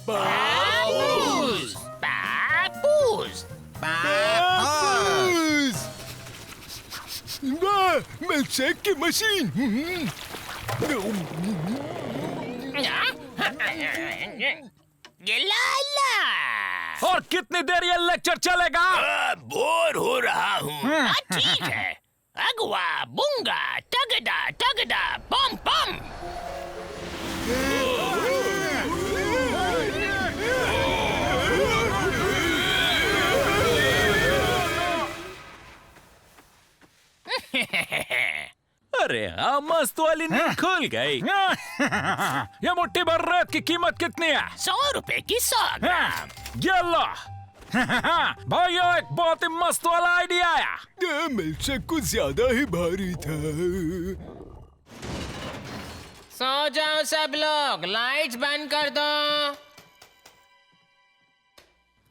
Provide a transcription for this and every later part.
पापूस, पापूस, पापूस। वाह, मिल्कशेक की मशीन। लाला। और कितनी देर ये लेक्चर चलेगा? बोर हो रहा हूँ। ठीक है। अगवा बुंगा टगड़ा टगड़ा पम पम। अरे हाँ, मस्त वाली नींद खुल गई। ये मुट्ठी भर रेत की कीमत कितनी है? 100 रुपए की 100 ग्राम। ये लो। भाइयों, एक बहुत ही मस्त वाला आइडिया आया। मिल्कशेक कुछ ज्यादा ही भारी था। सो जाओ सब लोग, लाइट्स बंद कर दो।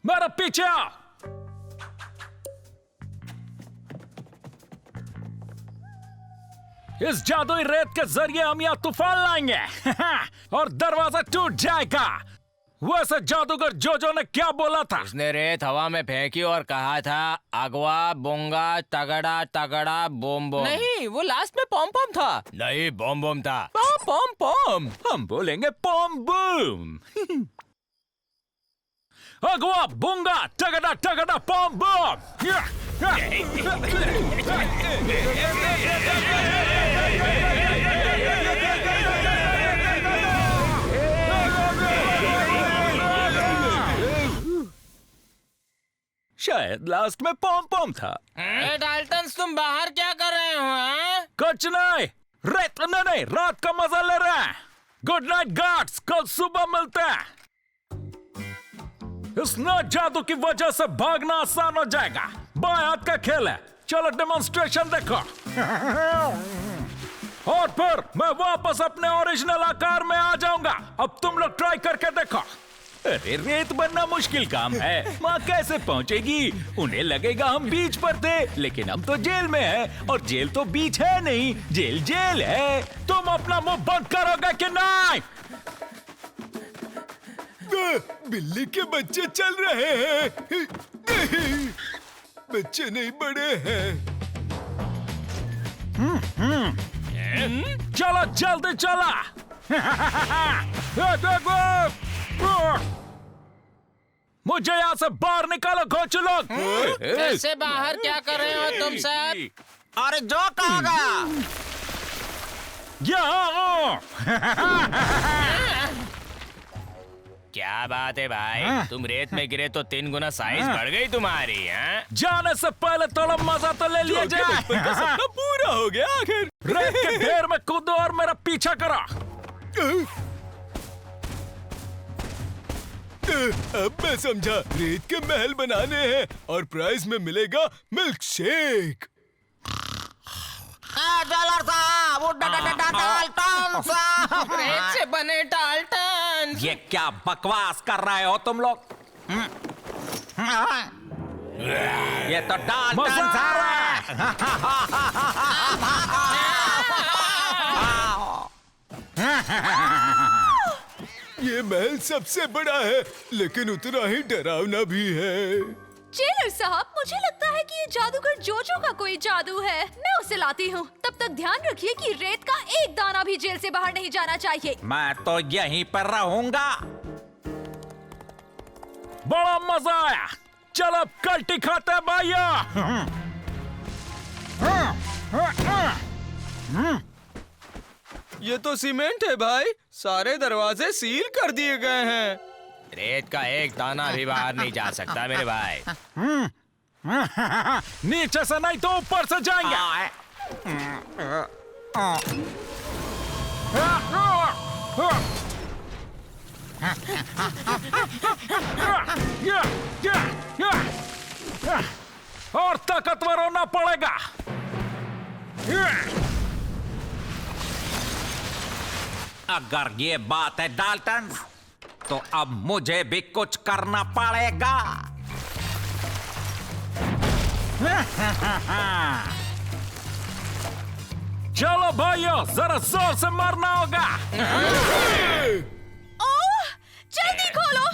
मेरे पीछे आओ। इस जादुई रेत के जरिए हम यहाँ तूफान लाएंगे और दरवाजा टूट जाएगा। वैसे जादूगर जोजो ने क्या बोला था? उसने रेत हवा में फेंकी और कहा था अगवा बोंगा तगड़ा तगड़ा बोम बोम। नहीं, वो लास्ट में पॉम पॉम था। नहीं, बम बम था। पॉम पॉम पॉम। हम बोलेंगे पॉम बूम। अगवा बुंगा टगड़ा टगड़ा पॉम बूम। शायद लास्ट में पॉम पॉम था। डाल्टन, तुम बाहर क्या कर रहे हो? हाँ? कुछ नहीं, रेत नहीं, रात का मजा ले रहे हैं। गुड नाइट गार्ड्स, कल सुबह मिलते हैं। इस नए जादू की वजह से भागना आसान हो जाएगा। बाएं हाथ का खेल है। चलो डेमोन्स्ट्रेशन देखो। और फिर मैं वापस अपने ओरिजिनल आकार में आ जाऊंगा। अब तुम लोग ट्राई करके देखो। अरे रेत बनना मुश्किल काम है, माँ कैसे पहुँचेगी? उन्हें लगेगा हम बीच पर थे, लेकिन हम तो जेल में हैं और जेल तो बीच है नहीं, जेल जेल है। तुम अपना मुंह बंद करोगे कि नहीं? बिल्ली के बच्चे चल रहे हैं। नहीं, बच्चे नहीं, बड़े हैं। चलो जल्दी चला। मुझे यहाँ से बाहर निकालो घोंचू लोग। कैसे बाहर क्या कर रहे हो तुम सब? अरे जो कहा गया। क्या बात है भाई, तुम रेत में गिरे तो 3 गुना साइज बढ़ गई तुम्हारी। हैं? जाने से पहले थोड़ा मजा तो ले लिया जाए। सपना पूरा हो गया आखिर। रेत के ढेर में कूदो और मेरा पीछा करो। अब मैं समझा, रेत के महल बनाने हैं और प्राइज में मिलेगा मिल्क शेक। डॉलर साहब, वो डाल्टन साहब। रेत से बने डाल्टन। ये क्या बकवास कर रहे हो तुम लोग? ये तो डाल्टन ये महल सबसे बड़ा है, लेकिन उतना ही डरावना भी है। जेलर साहब, मुझे लगता है कि ये जादूगर जोजो का कोई जादू है। मैं उसे लाती हूँ। तब तक ध्यान रखिए कि रेत का एक दाना भी जेल से बाहर नहीं जाना चाहिए। मैं तो यहीं पर रहूंगा। बड़ा मजा आया। चलो अब कल्टी खाते हैं भाइयों। ये तो सीमेंट है भाई, सारे दरवाजे सील कर दिए गए हैं। रेत का एक दाना भी बाहर नहीं जा सकता मेरे भाई। नीचे से नहीं तो ऊपर से जाएंगे। और ताकतवर होना पड़ेगा। अगर ये बात है डाल्टन, तो अब मुझे भी कुछ करना पड़ेगा। चलो भाइयों, जरा जोर से मारना होगा। ओह, जल्दी खोलो।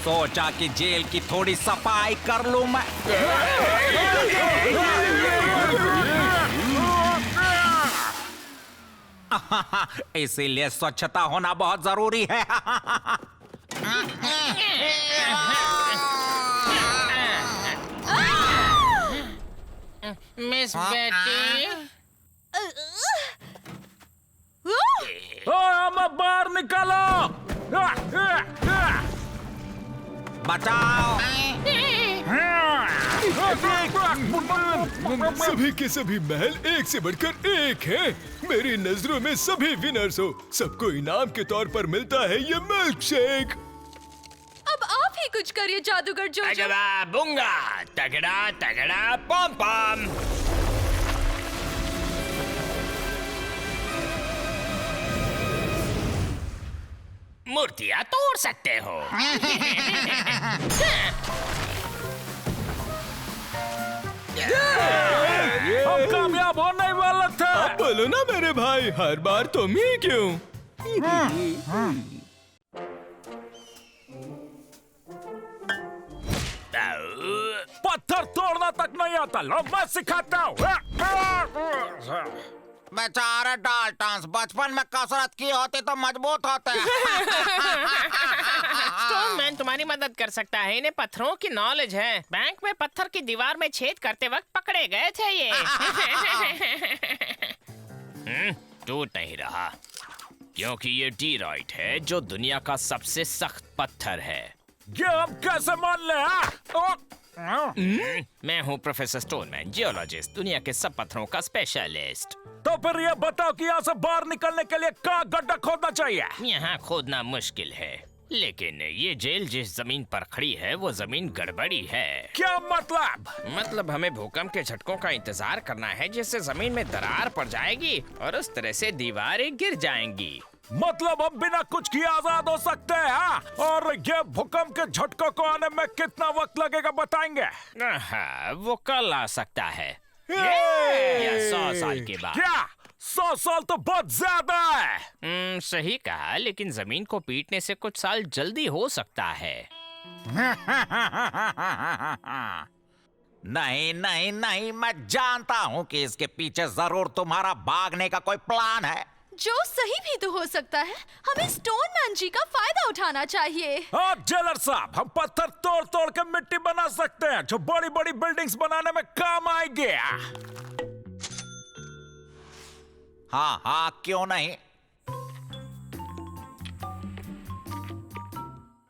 सोचा कि जेल की थोड़ी सफाई कर लूं मैं। इसीलिए स्वच्छता होना बहुत जरूरी है। मिस बेटी, हमें बाहर निकालो। बचाओ। सभी के सभी महल एक से बढ़कर एक हैं। मेरी नजरों में सभी विनर्स हो। सबको इनाम के तौर पर मिलता है ये मिल्क शेक। अब आप ही कुछ करिए जादूगर जोजो। तगड़ा बुंगा, तगड़ा तगड़ा पम पम। मूर्तियां तोड़ सकते हो। हम कामयाब होने वाले थे। अब बोलो ना मेरे भाई, हर बार तुम ही क्यों? पत्थर तोड़ना तक नहीं आता, लो मैं सिखाता हूँ। बेचारे डाल्टन्स, बचपन में कसरत की होती तो मजबूत होते। स्टोनमैन तुम्हारी मदद कर सकता है। इन्हें पत्थरों की नॉलेज है। बैंक में पत्थर की दीवार में छेद करते वक्त पकड़े गए थे ये। टूट नहीं रहा क्योंकि ये डीराइट है जो दुनिया का सबसे सख्त पत्थर है। ये हम कैसे मान ले? मैं हूँ प्रोफेसर स्टोनमैन, जियोलॉजिस्ट, दुनिया के सब पत्थरों का स्पेशलिस्ट। तो फिर ये बताओ कि यहाँ से बाहर निकलने के लिए कहाँ गड्ढा खोदना चाहिए? यहाँ खोदना मुश्किल है, लेकिन ये जेल जिस जमीन पर खड़ी है वो जमीन गड़बड़ी है। क्या मतलब? मतलब हमें भूकंप के झटकों का इंतजार करना है जिससे जमीन में दरार पड़ जाएगी और उस तरह से दीवारें गिर जाएंगी। मतलब हम बिना कुछ किए आजाद हो सकते हैं, हाँ? और ये भूकंप के झटकों को आने में कितना वक्त लगेगा बताएंगे? हाँ, वो कल आ सकता है या 100 साल के बाद। क्या 100 साल तो बहुत ज्यादा है। सही कहा, लेकिन जमीन को पीटने से कुछ साल जल्दी हो सकता है। नहीं नहीं नहीं, मैं जानता हूँ कि इसके पीछे जरूर तुम्हारा भागने का कोई प्लान है। जो सही भी तो हो सकता है। हमें स्टोनमैन जी का फायदा उठाना चाहिए। हाँ जेलर साहब, हम पत्थर तोड़ तोड़ के मिट्टी बना सकते हैं जो बड़ी बड़ी बिल्डिंग्स बनाने में काम आएंगे। हाँ हाँ, क्यों नहीं।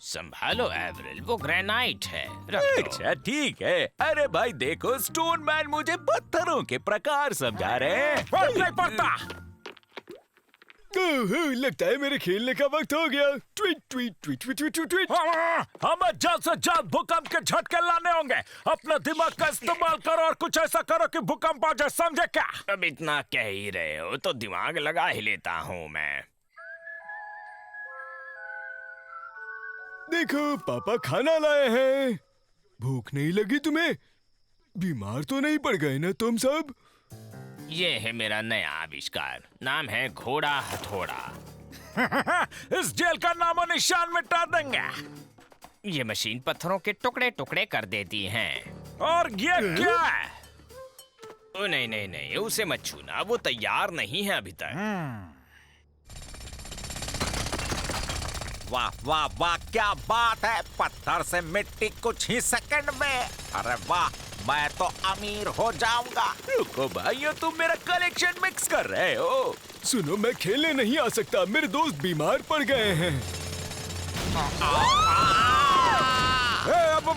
संभालो एवरिल, वो ग्रेनाइट है। रख दो। अच्छा ठीक है। अरे भाई देखो, स्टोनमैन मुझे पत्थरों के प्रकार समझा रहे हैं। फर्क नहीं पड़ता। लगता है मेरे खेलने का वक्त हो गया। Tweet tweet tweet tweet tweet tweet. हमें जल्द से जल्द भूकंप के झटके लाने होंगे। अपना दिमाग का इस्तेमाल करो और कुछ ऐसा करो कि भूकंप आ जाए, समझे क्या? अब इतना कह ही रहे हो तो दिमाग लगा ही लेता हूँ मैं। देखो पापा खाना लाए हैं। भूख नहीं लगी तुम्हें? बीमार तो नहीं पड़ गए ना तुम सब? ये है मेरा नया आविष्कार, नाम है घोड़ा हथौड़ा। इस जेल का नामो निशान मिटा देंगे। ये मशीन पत्थरों के टुकड़े टुकड़े कर देती हैं। और ये क्या है? ओ नहीं नहीं नहीं, उसे मत छूना, वो तैयार नहीं है अभी तक। वाह वाह वाह, क्या बात है। पत्थर से मिट्टी कुछ ही सेकंड में। अरे वाह, मैं तो अमीर हो जाऊंगा। रुको भाई, तुम मेरा कलेक्शन मिक्स कर रहे हो। सुनो, मैं खेलने नहीं आ सकता, मेरे दोस्त बीमार पड़ गए हैं।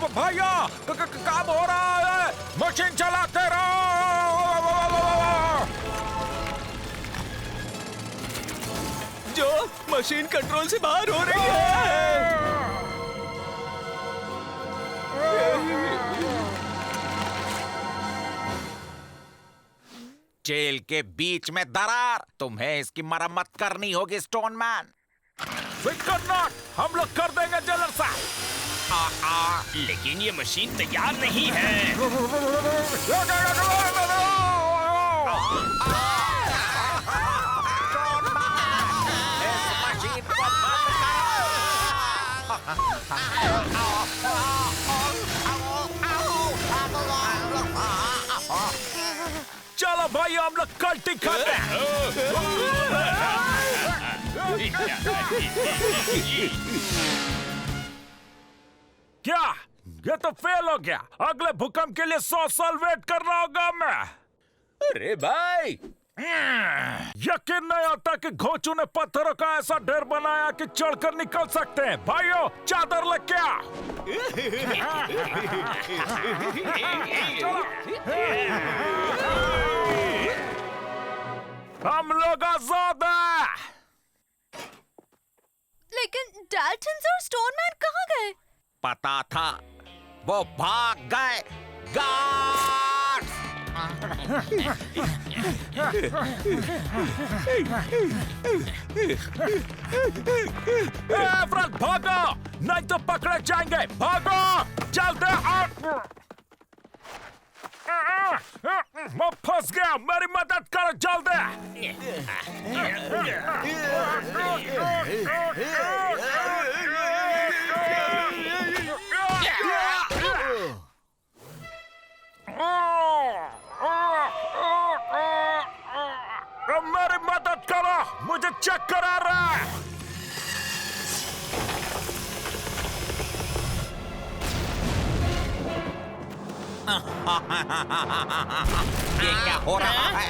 भैया काम हो रहा है, मशीन चलाते रहो। जो मशीन कंट्रोल से बाहर हो रही है। जेल के बीच में दरार, तुम्हें इसकी मरम्मत करनी होगी स्टोनमैन। फिकर नॉट, हम लोग कर देंगे जेलर साहब। लेकिन ये मशीन तैयार नहीं है। इस मशीन को बंद करो। चलो भाई हम लोग कल्टी खाते हैं। क्या ये तो फेल हो गया। अगले भूकंप के लिए 100 साल वेट करना होगा मैं। अरे भाई यकीन नहीं आता कि घोंचू ने पत्थरों का ऐसा ढेर बनाया कि चढ़कर निकल सकते हैं। भाइयों चादर ले क्या। हम लोग आजाद हैं। लेकिन डाल्टन्स और स्टोनमैन कहाँ गए? पता था वो भाग गए। गार्ड्स! फ्रंट भागो नहीं तो पकड़े जाएंगे। भागो जल्दी आओ। मैं फंस गया, मेरी मदद करो जल्दी। मेरी मदद करो, मुझे चक्कर आ रहा है। ये क्या हो रहा है?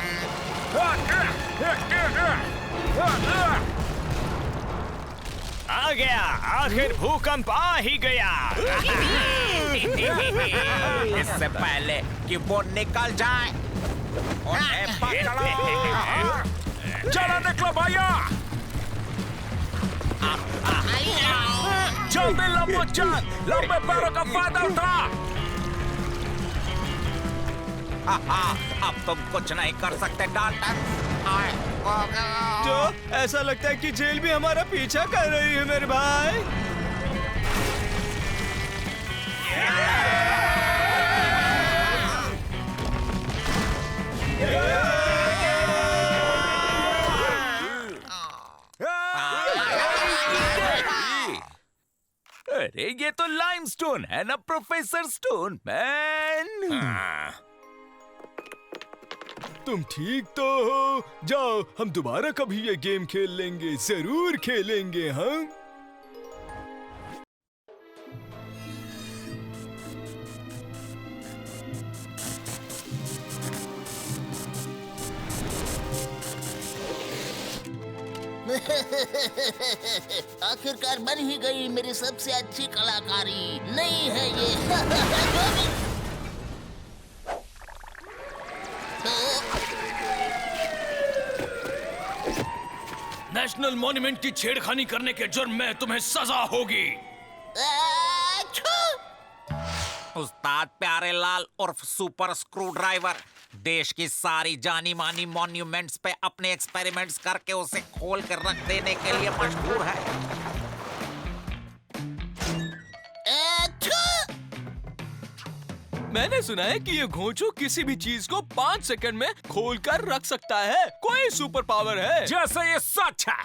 आ गया, आखिर भूकंप आ ही गया। इससे पहले कि वो निकल जाए उन्हें पकड़ो। चलो निकलो भैया, जल्दी लंबो चल, लंबे पैरों का फायदा उठा। अब तुम कुछ नहीं कर सकते डाल्टन। तो ऐसा लगता है कि जेल भी हमारा पीछा कर रही है मेरे भाई। अरे ये तो लाइमस्टोन है ना प्रोफेसर स्टोन मैन। तुम ठीक तो हो? जाओ हम दोबारा कभी ये गेम खेल लेंगे, जरूर खेलेंगे। हाँ आखिरकार बन ही गई मेरी सबसे अच्छी कलाकारी। नहीं है ये। नेशनल मॉन्यूमेंट की छेड़खानी करने के जुर्म में तुम्हें सजा होगी। उस्ताद प्यारेलाल उर्फ सुपर स्क्रू ड्राइवर देश की सारी जानी मानी मॉन्यूमेंट्स पे अपने एक्सपेरिमेंट्स करके उसे खोल कर रख देने के लिए मशहूर है। मैंने सुना है कि ये घोंचू किसी भी चीज को 5 सेकंड में खोल कर रख सकता है। कोई सुपर पावर है। जैसे ये सच है।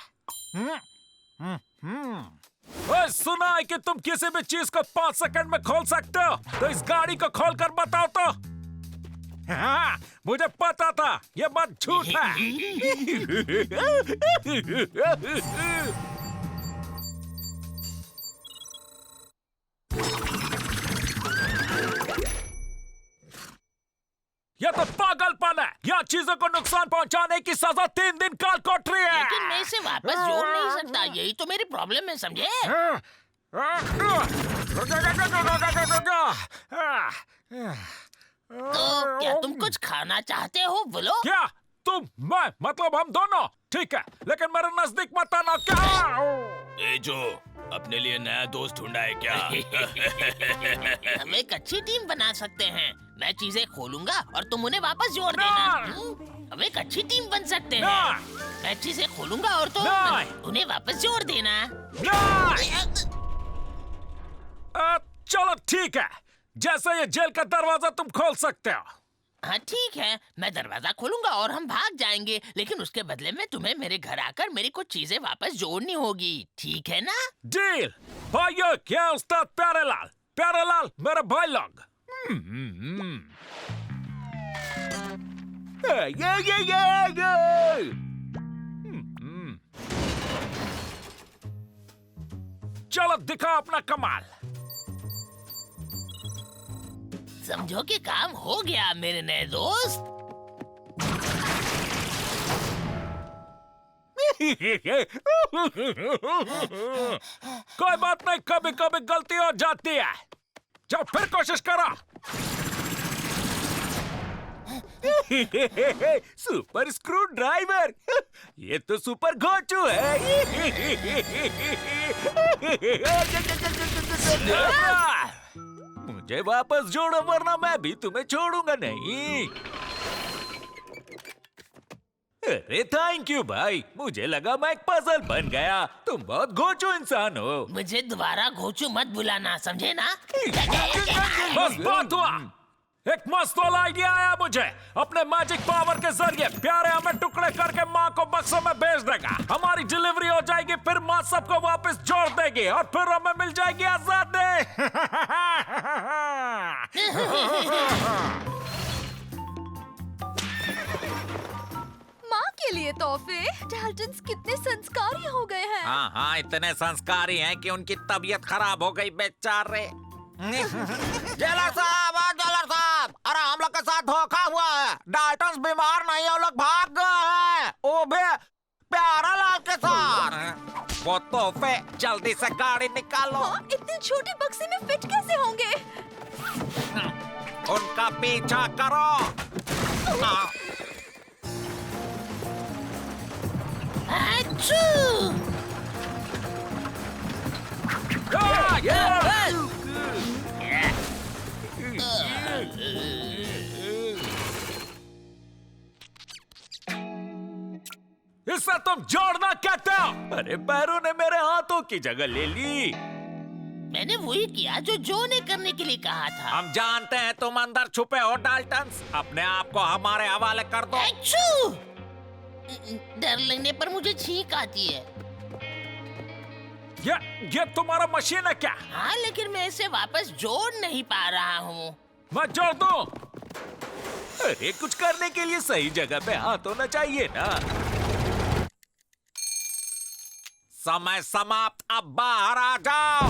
ओए, सुना है कि तुम किसी भी चीज को 5 सेकंड में खोल सकते हो, तो इस गाड़ी को खोल कर बताओ तो। हाँ, मुझे पता था ये बात झूठ है। यह तो पागलपन है। यह चीजों को नुकसान पहुंचाने की सजा 3 दिन काल कोठरी है। लेकिन मैं इसे वापस जोड़ नहीं सकता, यही तो मेरी प्रॉब्लम है, समझे? तो क्या तुम कुछ खाना चाहते हो? बोलो। क्या तुम, मैं, मतलब हम दोनों? ठीक है, लेकिन मेरे नजदीक मत आना। क्या ए जो अपने लिए नया दोस्त ढूंढा है क्या? हम एक अच्छी टीम बना सकते हैं। मैं चीजें खोलूंगा और तुम उन्हें वापस जोड़ देना। हम एक अच्छी टीम बन सकते हैं। मैं चीजें खोलूंगा और तुम उन्हें वापस जोड़ देना। चलो ठीक है, जैसे ये जेल का दरवाजा तुम खोल सकते हो। हाँ ठीक है, मैं दरवाजा खोलूंगा और हम भाग जाएंगे, लेकिन उसके बदले में तुम्हें मेरे घर आकर मेरी कुछ चीजें वापस जोड़नी होगी, ठीक है ना? डील। भाइयों, क्या उस्ताद प्यारेलाल? प्यारेलाल, मेरे भाई लोग। चलो दिखाओ अपना कमाल। समझो कि काम हो गया मेरे नए दोस्त। कोई बात नहीं, कभी कभी गलती हो जाती है। चल फिर कोशिश करो। सुपर स्क्रू ड्राइवर, ये तो सुपर घोंचू है। मुझे वापस जोड़ो वरना मैं भी तुम्हें छोड़ूंगा नहीं। अरे थैंक यू भाई, मुझे लगा मैं एक पजल बन गया। तुम बहुत घोंचू इंसान हो। मुझे दोबारा घोचू मत बुलाना, समझे ना? बस बात हुआ। एक मस्त वाला आइडिया आया मुझे। अपने मैजिक पावर के जरिए प्यारे हमें टुकड़े करके माँ को बक्सों में भेज देगा। हमारी डिलीवरी हो जाएगी, फिर माँ सबको वापस जोड़ देगी और फिर हमें मिल जाएगी आजादी। माँ के लिए तोहफे। डाल्टन्स कितने संस्कारी हो गए हैं। हाँ हाँ, इतने संस्कारी हैं कि उनकी तबीयत खराब हो गई बेचारे। जेलर साहब, अरे हम लोग के साथ धोखा हुआ है। डाल्टन्स बीमार नहीं है, वो लोग भाग गए हैं, वो भी प्यारेलाल के साथ। वो तोहफे जल्दी से गाड़ी निकालो। हाँ, इतने छोटे बक्से में फिट कैसे होंगे? उनका पीछा करो। इससे तुम जोड़ना कहते हो? अरे पैरों ने मेरे हाथों की जगह ले ली। मैंने वही किया जो जो ने करने के लिए कहा था। हम जानते हैं तुम अंदर छुपे हो डाल्टन्स। अपने आप को हमारे हवाले कर दो। अच्छू! डर लगने पर मुझे छींक आती है। ये तुम्हारा मशीन है क्या? हाँ, लेकिन मैं इसे वापस जोड़ नहीं पा रहा हूँ। मैं जोड़ दूं? अरे कुछ करने के लिए सही जगह पे हाथ होना चाहिए ना। समय समाप्त, अब बाहर आ जाओ।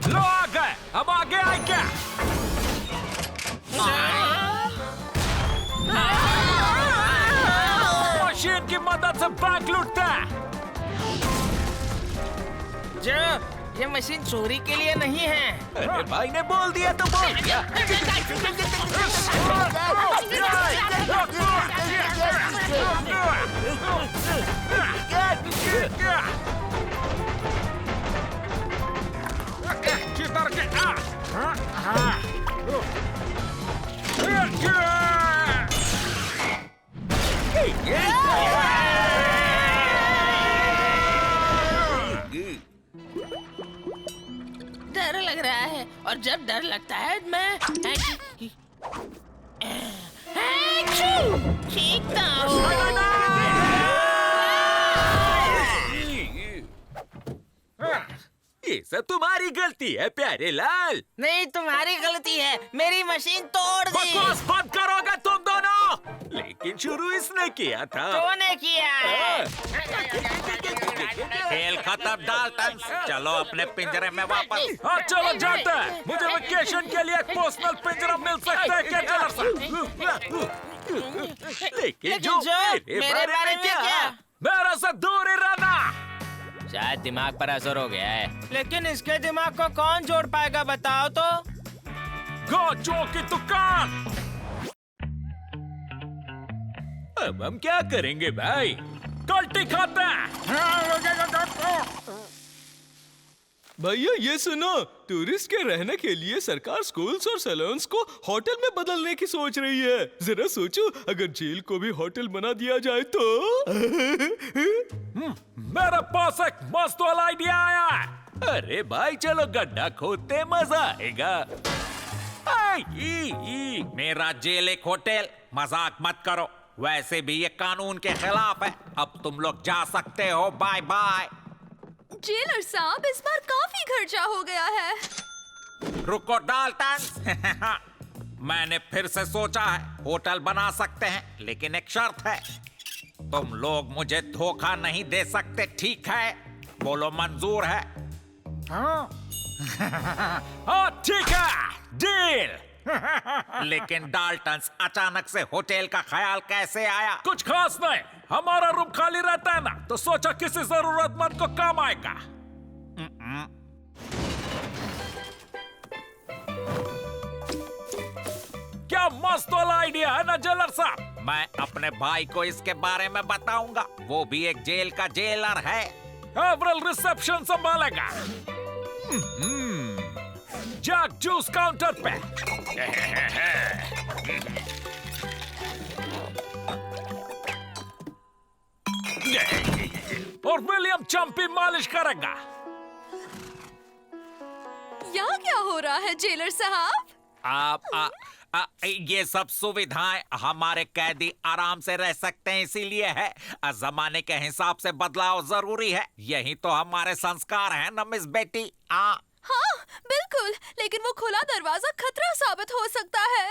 लो आ गए, अब आगे आए क्या? मशीन की मदद से बैंक लूटता है। जो ये मशीन चोरी के लिए नहीं है। अरे भाई ने बोल दिया तो बोल दिया। किधर के डर लग रहा है, और जब डर लगता है मैं चीखता हूँ। ये सब तुम्हारी गलती है प्यारेलाल। नहीं, तुम्हारी गलती है, मेरी मशीन तोड़ दी। बकवास बंद करोगे तुम दोनों? लेकिन शुरू इसने किया था। तूने किया है। खेल खत्म डाल्टन्स, चलो अपने पिंजरे में वापस। हाँ चलो जाते हैं। मुझे वेकेशन के लिए एक पर्सनल पिंजरा मिल सकता है क्या जेलर साहब? लेकिन जो मेरे बारे में क्या? मेरे से दूर ही रहना। शायद दिमाग पर असर हो गया है। लेकिन इसके दिमाग को कौन जोड़ पाएगा, बताओ तो? घोंचुओं की दुकान। अब हम क्या करेंगे भाई? कल्टी खाते हैं। भैया ये सुनो, टूरिस्ट के रहने के लिए सरकार स्कूल्स और सैलून्स को होटल में बदलने की सोच रही है। जरा सोचो, अगर जेल को भी होटल बना दिया जाए तो। मेरे बॉस, एक मस्त वाला आइडिया आया है। अरे भाई चलो गड्ढा खोदते, मजा आएगा। मेरा जेल एक होटल, मजाक मत करो। वैसे भी ये कानून के खिलाफ है। अब तुम लोग जा सकते हो, बाय बाय। जेलर साहब, इस बार काफी खर्चा हो गया है। रुको डाल्टन। मैंने फिर से सोचा है होटल बना सकते हैं, लेकिन एक शर्त है। तुम लोग मुझे धोखा नहीं दे सकते, ठीक है? बोलो मंजूर है? हाँ ठीक है, डील। लेकिन डाल्टन, अचानक से होटल का ख्याल कैसे आया? कुछ खास नहीं, हमारा रूम खाली रहता है ना, तो सोचा किसी जरूरतमंद को काम आएगा। क्या मस्त वाला आइडिया है ना जेलर साहब? मैं अपने भाई को इसके बारे में बताऊंगा। वो भी एक जेल का जेलर है। एवरल रिसेप्शन संभालेगा। जैक जूस काउंटर पे। और विलियम चंपी मालिश करेगा। यहाँ क्या हो रहा है जेलर साहब? ये सब सुविधाएं हमारे कैदी आराम से रह सकते हैं, इसीलिए है। जमाने के हिसाब से बदलाव जरूरी है। यही तो हमारे संस्कार हैं ना मिस बेटी। हाँ बिल्कुल, लेकिन वो खुला दरवाजा खतरा साबित हो सकता है।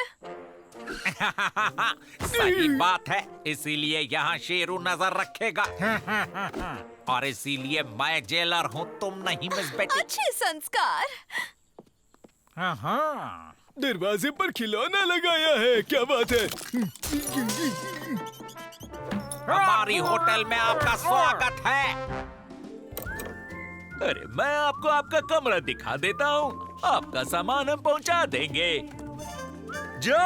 सही बात है, इसीलिए यहाँ शेरू नजर रखेगा। और इसीलिए मैं जेलर हूँ, तुम नहीं मिस बेटी। अच्छे संस्कार। दरवाजे पर खिलौना लगाया है, क्या बात है? हमारी होटल में आपका स्वागत है। अरे मैं आपको आपका कमरा दिखा देता हूँ, आपका सामान हम पहुँचा देंगे। जो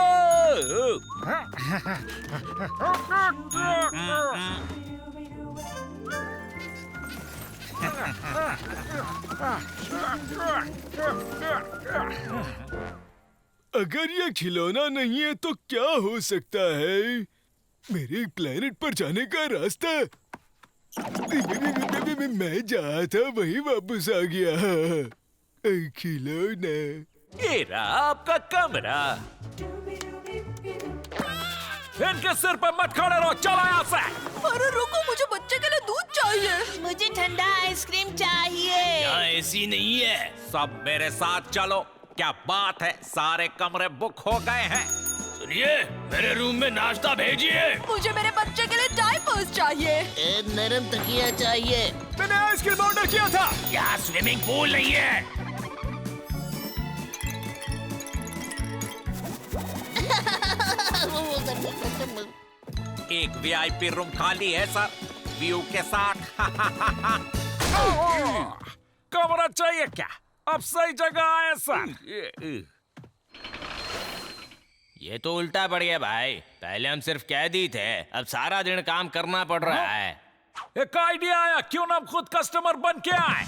अगर ये खिलौना नहीं है तो क्या हो सकता है? मेरे प्लेनेट पर जाने का रास्ता। मैं जहाँ था वही वापस आ गया। खिलौना। ये रहा आपका कमरा। इनके सिर पर मत खड़े रहो, चलो यहाँ से। अरे रुको, मुझे बच्चे के लिए दूध चाहिए। मुझे ठंडा आइसक्रीम चाहिए। यहाँ एसी नहीं है। सब मेरे साथ चलो। क्या बात है, सारे कमरे बुक हो गए हैं। सुनिए, मेरे रूम में नाश्ता भेजिए। मुझे मेरे बच्चे के लिए डायपर्स चाहिए। नरम तकिया चाहिए। मैंने आइसक्रीम ऑर्डर किया था। यहाँ स्विमिंग पूल नहीं है। एक वीआईपी रूम खाली है सर, व्यू के साथ। कमरा चाहिए क्या? अब सही जगह आए सर। ये तो उल्टा पड़ गया भाई। पहले हम सिर्फ कैदी थे, अब सारा दिन काम करना पड़ रहा है। एक आइडिया आया, क्यों ना हम खुद कस्टमर बन के आए?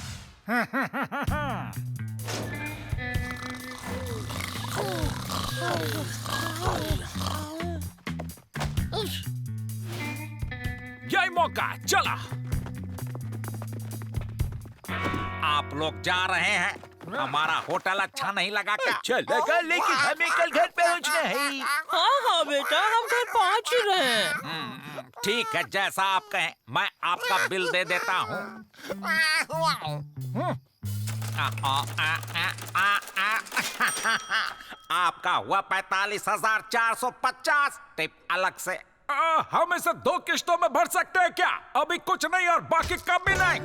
यही मौका, चला। आप लोग जा रहे हैं, हमारा होटल अच्छा नहीं लगा क्या? चलेगा, लेकिन हमें कल घर पहुंचना है। हाँ बेटा, हम घर पहुँच ही रहे हैं। ठीक है, जैसा आप कहें। मैं आपका बिल दे देता हूँ। आपका हुआ 45,450। टिप अलग से। हम इसे 2 किश्तों में भर सकते हैं क्या? अभी कुछ नहीं और बाकी कभी नहीं।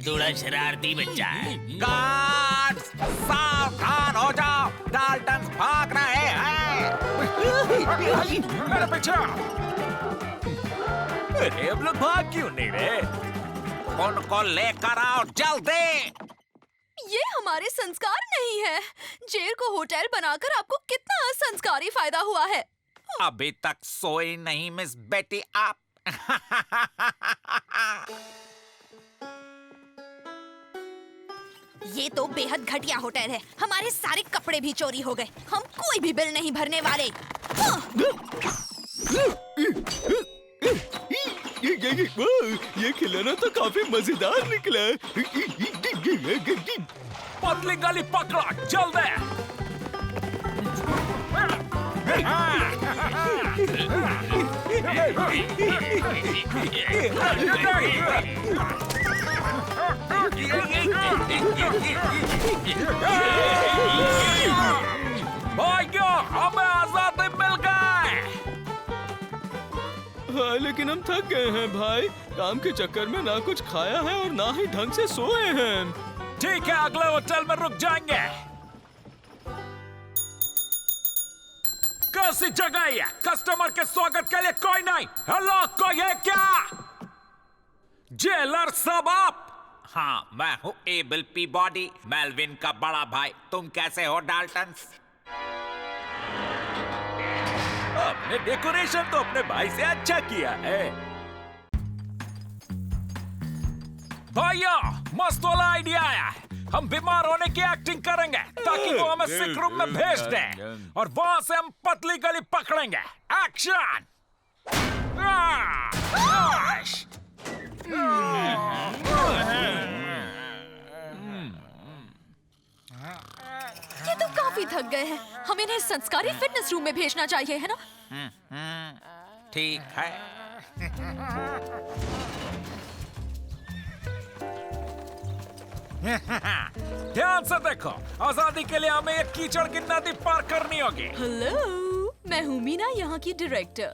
थोड़ा शरारती बच्चा है। गार्ड्स, सावधान हो जाओ, डाल्टन भाग रहे हैं। मेरे पीछे। अरे अब लोग भाग क्यों नहीं रहे? उनको लेकर आओ जल्दी। ये हमारे संस्कार नहीं है। जेल को होटल बनाकर आपको कितना असंस्कारी फायदा हुआ है। अभी तक सोई नहीं मिस बेटी आप। ये तो बेहद घटिया होटल है। हमारे सारे कपड़े भी चोरी हो गए। हम कोई भी बिल नहीं भरने वाले। वाह, ये खिलौना तो काफी मजेदार निकला। पतली गली पकड़ो, जल्दी। भाइयों, हमें आजादी मिल गई। हाँ, लेकिन हम थक गए हैं भाई। काम के चक्कर में ना कुछ खाया है और ना ही ढंग से सोए हैं। ठीक है, अगले होटल में रुक जाएंगे। कैसी जगह है? कस्टमर के स्वागत के लिए कोई नहीं। हेलो, कोई है क्या? जेलर साहब आप? हाँ, मैं हूँ एबल पीबॉडी, मेलविन का बड़ा भाई। तुम कैसे हो डाल्टन? आपने डेकोरेशन तो अपने भाई से अच्छा किया है। भैया, मस्त वाला आइडिया आया है। हम बीमार होने की एक्टिंग करेंगे ताकि वो हमें सिक रूम में भेज दें और वहां से हम पतली गली पकड़ेंगे। एक्शन! ये तो काफी थक गए हैं। हम इन्हें संस्कारी फिटनेस रूम में भेजना चाहिए, है ना? ठीक है। ध्यान से देखो, आजादी के लिए हमें एक कीचड़ की नदी पार करनी होगी। हेलो, मैं हूँ मीना, यहाँ की डायरेक्टर।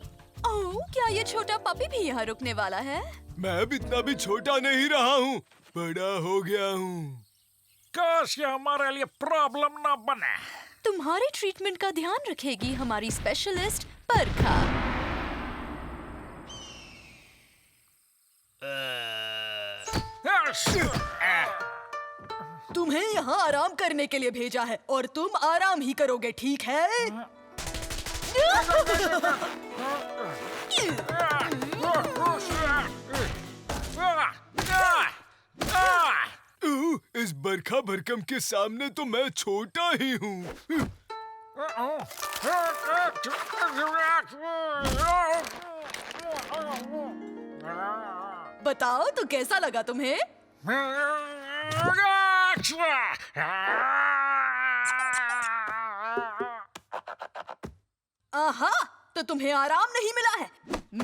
ओह, क्या ये छोटा पपी भी यहाँ रुकने वाला है? मैं अब इतना भी छोटा नहीं रहा हूँ, बड़ा हो गया हूँ। काश ये हमारे लिए प्रॉब्लम ना बने। तुम्हारे ट्रीटमेंट का ध्यान रखेगी हमारी स्पेशलिस्ट बरखा। तुम्हें यहाँ आराम करने के लिए भेजा है और तुम आराम ही करोगे, ठीक है? इस बरखा भरकम के सामने तो मैं छोटा ही हूँ। बताओ तो कैसा लगा तुम्हें? आहा, तो तुम्हें आराम नहीं मिला है।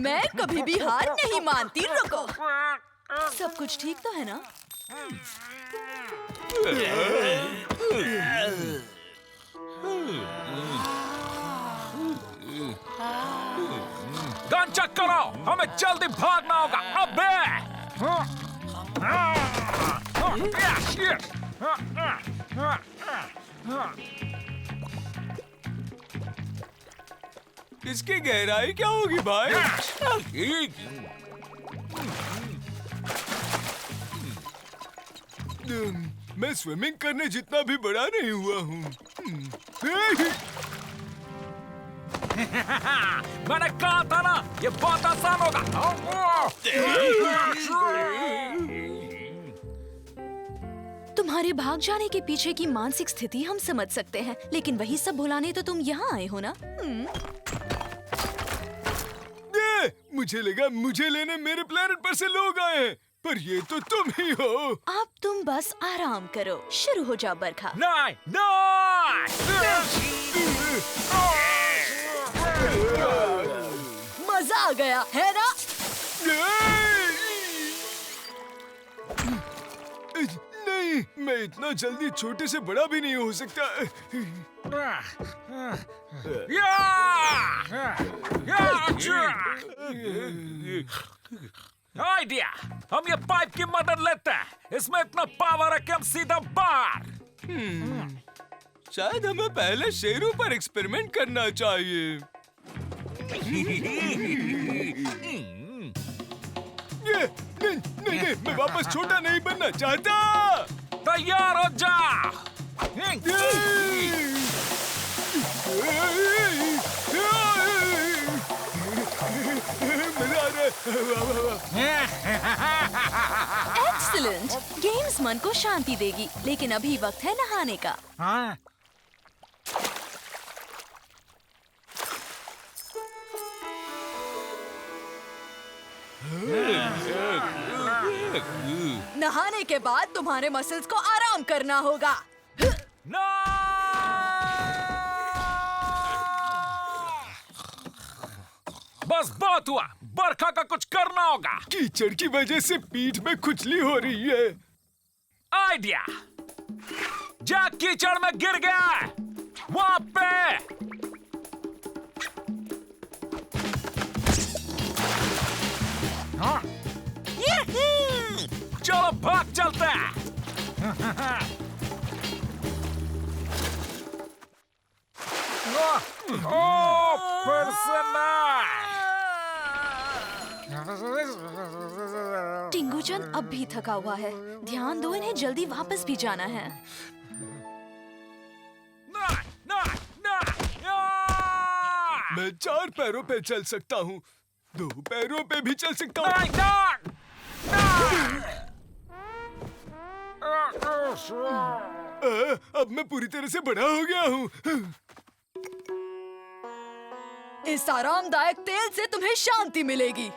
मैं कभी भी हार नहीं मानती। रुको, सब कुछ ठीक तो है ना? गन चेक करो, हमें जल्दी भागना होगा। अबे! इसकी गहराई क्या होगी भाई? मैं स्विमिंग करने जितना भी बड़ा नहीं हुआ हूँ। मैंने कहा था ना, ये बहुत आसान होगा। तुम्हारे भाग जाने के पीछे की मानसिक स्थिति हम समझ सकते हैं, लेकिन वही सब भुलाने तो तुम यहाँ आए हो ना? मुझे लगा मुझे लेने मेरे प्लेनेट पर से लोग आए हैं, पर ये तो तुम ही हो। अब तुम बस आराम करो। शुरू हो जाओ बरखा। नहीं, नहीं! मजा आ गया, है ना? नहीं, मैं इतना जल्दी छोटे से बड़ा भी नहीं हो सकता। आइडिया! हम ये पाइप की मदद लेते हैं। इसमें इतना पावर है कि हम सीधा बाहर। शायद हमें पहले शेरों पर एक्सपेरिमेंट करना चाहिए। नहीं, मैं वापस छोटा नहीं बनना चाहता। तैयार हो जा। मजा आ रहा है। एक्सीलेंट! गेम्स मन को शांति देगी, लेकिन अभी वक्त है नहाने का। हाँ? नहाने के बाद तुम्हारे मसल्स को आराम करना होगा। No! बस बहुत हुआ, बरखा का कुछ करना होगा। कीचड़ की वजह से पीठ में खुजली हो रही है। आइडिया, जैक कीचड़ में गिर गया है, वहां पे। हाँ? चलो भाग चलते हैं। ओ, फिर से टिंगूचन अब भी थका हुआ है। ध्यान दो, इन्हें जल्दी वापस भी जाना है। मैं 4 पैरों पे चल सकता हूँ, 2 पैरों पे भी चल सकता हूँ। अब मैं पूरी तरह से बड़ा हो गया हूँ। इस आरामदायक तेल से तुम्हें शांति मिलेगी।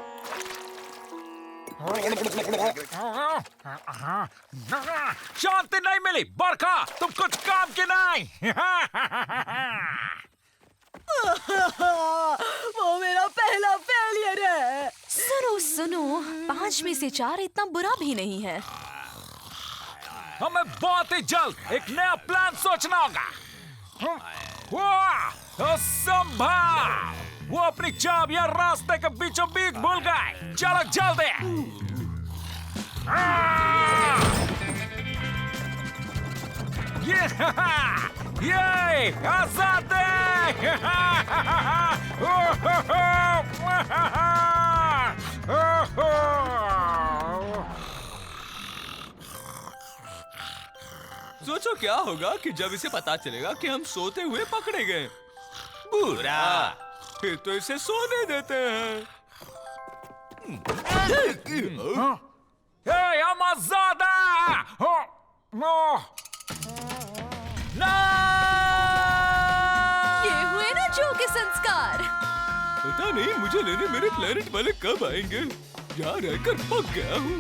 शांति नहीं मिली, बरखा तुम कुछ काम की नहीं। वो मेरा पहला फेलियर है। सुनो सुनो, 5 में से 4 इतना बुरा भी नहीं है। हमें बहुत ही जल्द एक नया प्लान सोचना होगा। असंभव! वो अपनी चाबियां रास्ते के बीचों बीच भूल गए। चलो जल्दी। ये आजादी! सोचो क्या होगा कि जब इसे पता चलेगा कि हम सोते हुए पकड़े गए। बुरा, फिर तो इसे सोने देते हैं। Hey, I'm आजाद! ये हुए ना जो के संस्कार। पता नहीं मुझे लेने मेरे प्लेनेट वाले कब आएंगे। यहाँ रहकर पक गया हूँ।